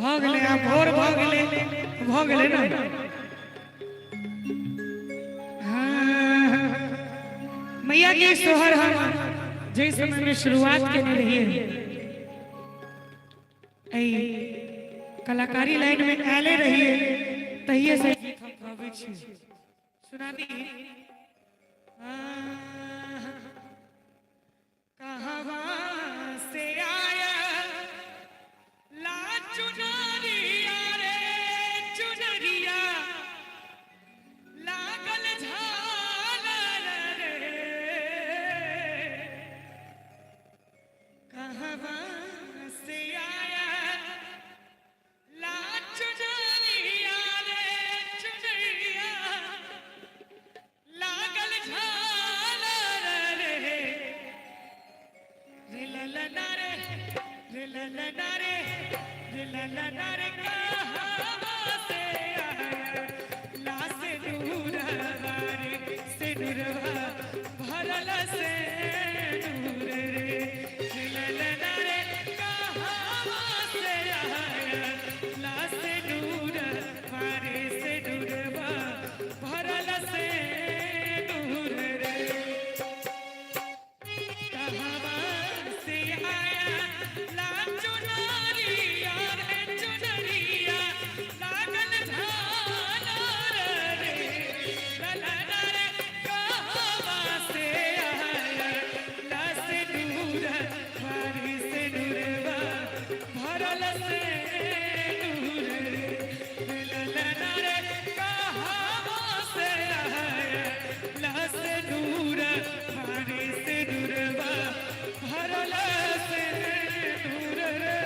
भगले आप और भगले ना। हाँ मैया के सोहर हम जैसे समय में शुरुआत करने रही है कलाकारी लाइन में आले रही है तहिए से सुना दी कहवा से आया ला चुनरिया रे चुनरिया लागल झालर रे कहवा से आया ला चुनरिया रे चुनरिया लागल झालर रे ललना रे कहवा से आया ला से नूरवा रे से नूरवा भरल से नूर रे ललना रे कहवा से आया ला से नूरवा रे से नूरवा भरल से नूर रे कहवा से आया ला चुनरिया रे चुनरिया लागल झालर रे ललना रे कहवा से आया ला से नूरवा रे से नूरवा भरल से नूर रे ललना रे कहवा से आया ला से नूरवा रे से नूरवा भरल से नूर रे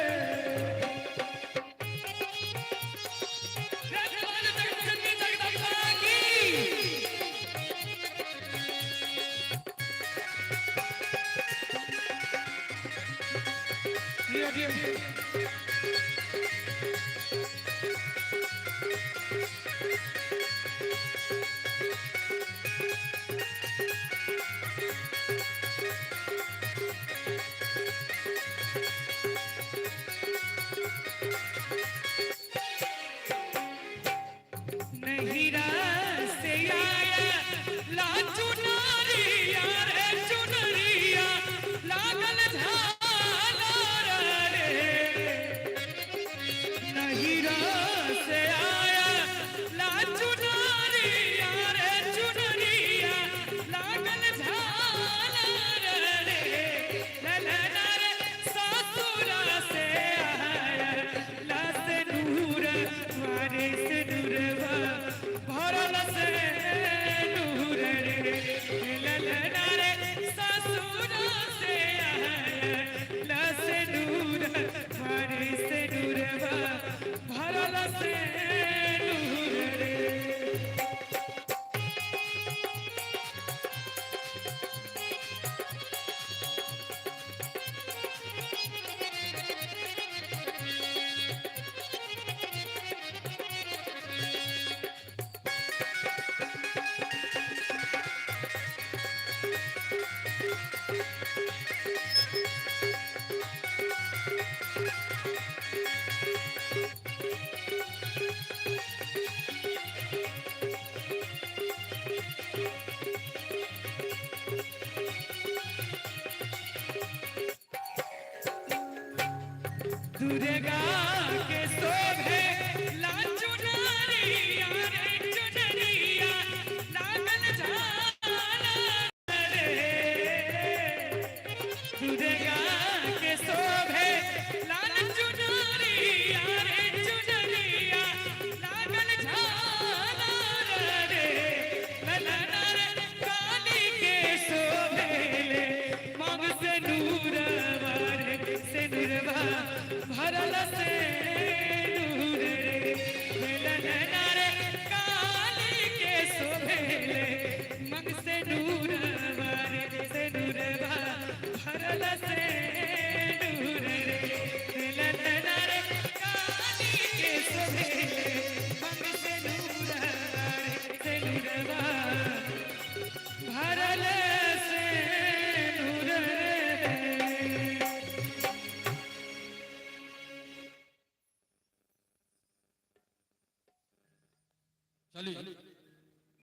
नहीरा से आया ला चुनरिया रे चुनरिया लागल झालर रे नहीरा से आया ला चुनरिया रे चुनरिया लागल झालर रे ललना रे ससुरा से आया ला से नूरवा रे से नूरवा भरल से नूर रे ललना रे ससुरा से आया ला से नूरवा रे से नूरवा भरल से नूर रे दुर्गा के शोभे ला चुनरिया रे चुनरिया लागल झालर रे दुर्गा के शोभे ला चुनरिया रे चुनरिया लागल झालर रे ललना रे काली के शोभे मांग से नूरवा रे से नूरवा भरल से नूर रे ललना रे काली के शोभेले मंग से नूरवा रे से नूरवा भरल से नूर रे ललना रे काली के शोभेले मंग से नूरवा रे से नूरवा भरल से नूर रे चलिए